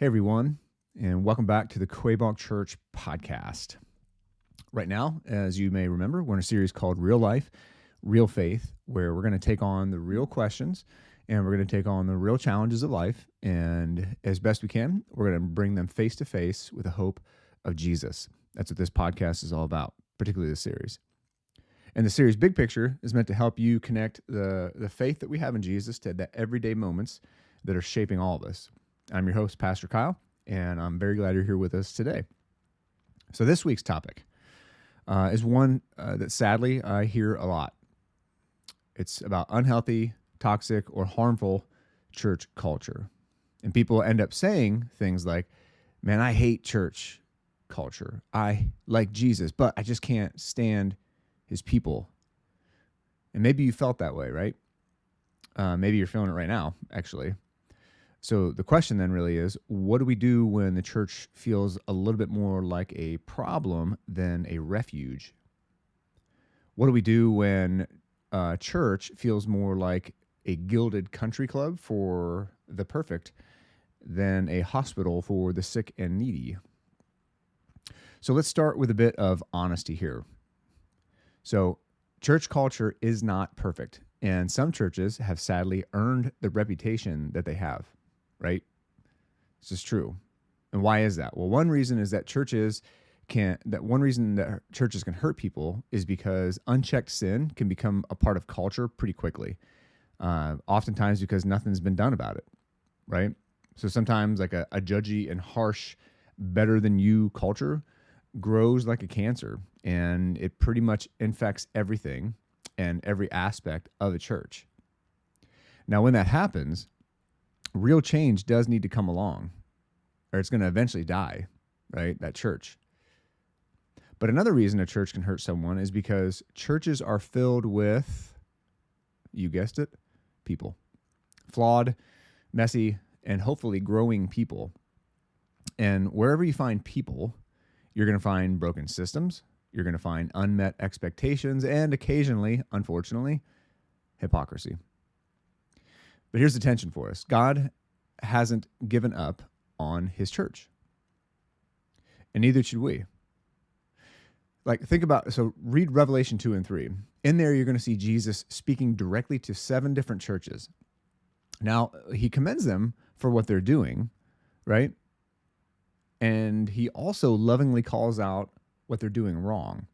Hey, everyone, and welcome back to the Quabog Church podcast. Right now, as you may remember, we're in a series called Real Life, Real Faith, where we're going to take on the real questions and we're going to take on the real challenges of life. And as best we can, we're going to bring them face to face with the hope of Jesus. That's what this podcast is all about, particularly this series. And the series Big Picture is meant to help you connect the faith that we have in Jesus to the everyday moments that are shaping all of us. I'm your host, Pastor Kyle, and I'm very glad you're here with us today. So this week's topic is one that sadly I hear a lot. It's about unhealthy, toxic, or harmful church culture. And people end up saying things like, man, I hate church culture. I like Jesus, but I just can't stand his people. And maybe you felt that way, right? Maybe you're feeling it right now, actually. So the question then really is, what do we do when the church feels a little bit more like a problem than a refuge? What do we do when church feels more like a gilded country club for the perfect than a hospital for the sick and needy? So let's start with a bit of honesty here. So church culture is not perfect, and some churches have sadly earned the reputation that they have. Right? This is true. And why is that? Well, one reason that churches can hurt people is because unchecked sin can become a part of culture pretty quickly. Oftentimes because nothing's been done about it, right? So sometimes like a judgy and harsh, better than you culture grows like a cancer, and it pretty much infects everything and every aspect of a church. Now, when that happens, real change does need to come along, or it's going to eventually die, right? That church. But another reason a church can hurt someone is because churches are filled with, you guessed it, people. Flawed, messy, and hopefully growing people. And wherever you find people, you're going to find broken systems, you're going to find unmet expectations, and occasionally, unfortunately, hypocrisy. But here's the tension for us. God hasn't given up on his church. And neither should we. Like, read Revelation 2 and 3. In there, you're going to see Jesus speaking directly to 7 different churches. Now, he commends them for what they're doing, right? And he also lovingly calls out what they're doing wrong.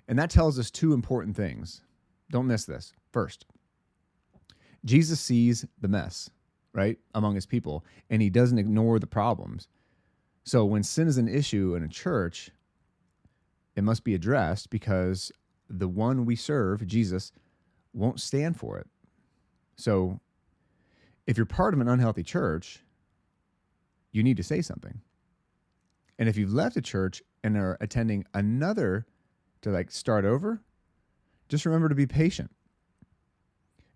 And that tells us 2 important things. Don't miss this. First, Jesus sees the mess, right, among his people, and he doesn't ignore the problems. So when sin is an issue in a church, it must be addressed because the one we serve, Jesus, won't stand for it. So if you're part of an unhealthy church, you need to say something. And if you've left a church and are attending another to start over, just remember to be patient.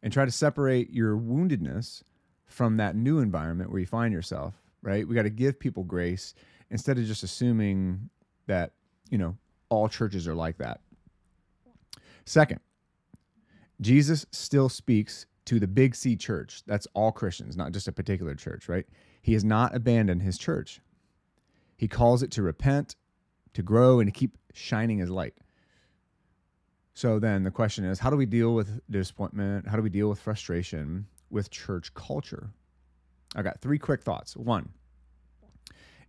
And try to separate your woundedness from that new environment where you find yourself, right? We got to give people grace instead of just assuming that, all churches are like that. Second, Jesus still speaks to the Big C church. That's all Christians, not just a particular church, right? He has not abandoned his church. He calls it to repent, to grow, and to keep shining his light. So then the question is, how do we deal with disappointment? How do we deal with frustration with church culture? I got 3 quick thoughts. 1,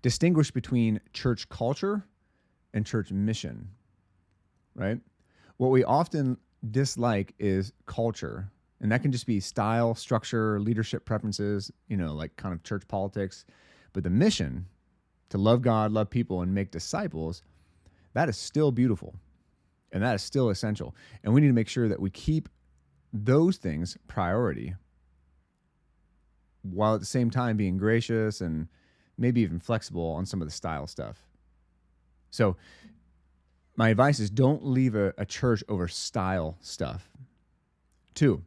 distinguish between church culture and church mission, right? What we often dislike is culture, and that can just be style, structure, leadership preferences, like kind of church politics. But the mission, to love God, love people, and make disciples, that is still beautiful. And that is still essential. And we need to make sure that we keep those things priority while at the same time being gracious and maybe even flexible on some of the style stuff. So my advice is don't leave a church over style stuff. 2,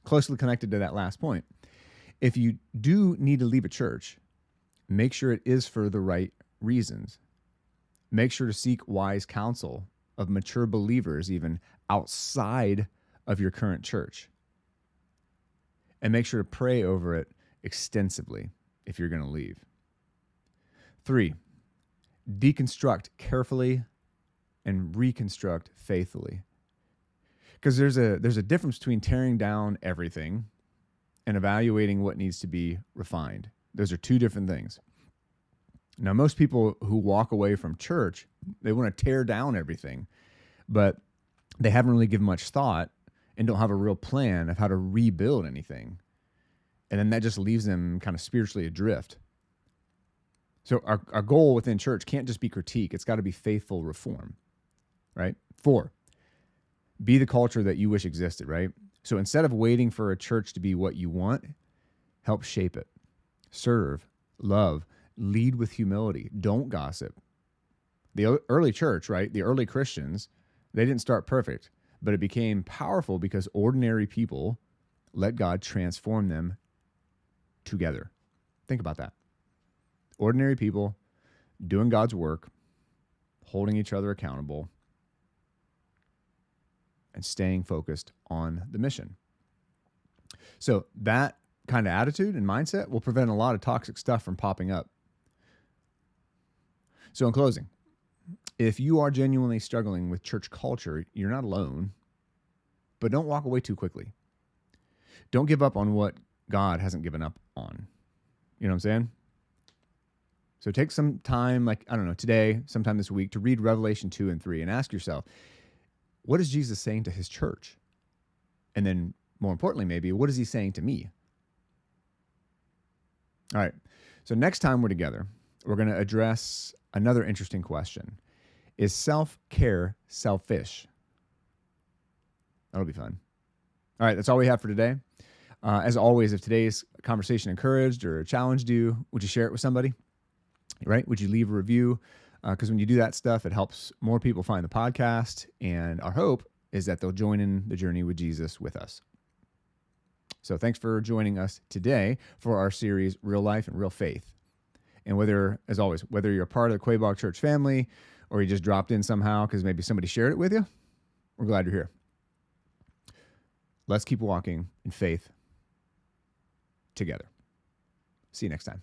closely connected to that last point, if you do need to leave a church, make sure it is for the right reasons. Make sure to seek wise counsel of mature believers, even outside of your current church. And make sure to pray over it extensively. if you're going to leave. 3, deconstruct carefully and reconstruct faithfully. Because there's a difference between tearing down everything and evaluating what needs to be refined. Those are two different things. Now, most people who walk away from church, they want to tear down everything, but they haven't really given much thought and don't have a real plan of how to rebuild anything. And then that just leaves them kind of spiritually adrift. So our goal within church can't just be critique. It's got to be faithful reform, right? 4, be the culture that you wish existed, right? So instead of waiting for a church to be what you want, help shape it. Serve, love, lead with humility. Don't gossip. The early church, right? The early Christians, they didn't start perfect, but it became powerful because ordinary people let God transform them together. Think about that. Ordinary people doing God's work, holding each other accountable, and staying focused on the mission. So that kind of attitude and mindset will prevent a lot of toxic stuff from popping up. So in closing, if you are genuinely struggling with church culture, you're not alone, but don't walk away too quickly. Don't give up on what God hasn't given up on. You know what I'm saying? So take some time, like, I don't know, today, sometime this week, to read Revelation 2 and 3 and ask yourself, what is Jesus saying to his church? And then more importantly, maybe, what is he saying to me? All right. So next time we're together, we're going to address another interesting question. Is self-care selfish? That'll be fun. All right. That's all we have for today. As always, if today's conversation encouraged or challenged you, would you share it with somebody? Right? Would you leave a review? Because when you do that stuff, it helps more people find the podcast. And our hope is that they'll join in the journey with Jesus with us. So thanks for joining us today for our series, Real Life and Real Faith. And as always, whether you're a part of the Quabog Church family or you just dropped in somehow because maybe somebody shared it with you, we're glad you're here. Let's keep walking in faith together. See you next time.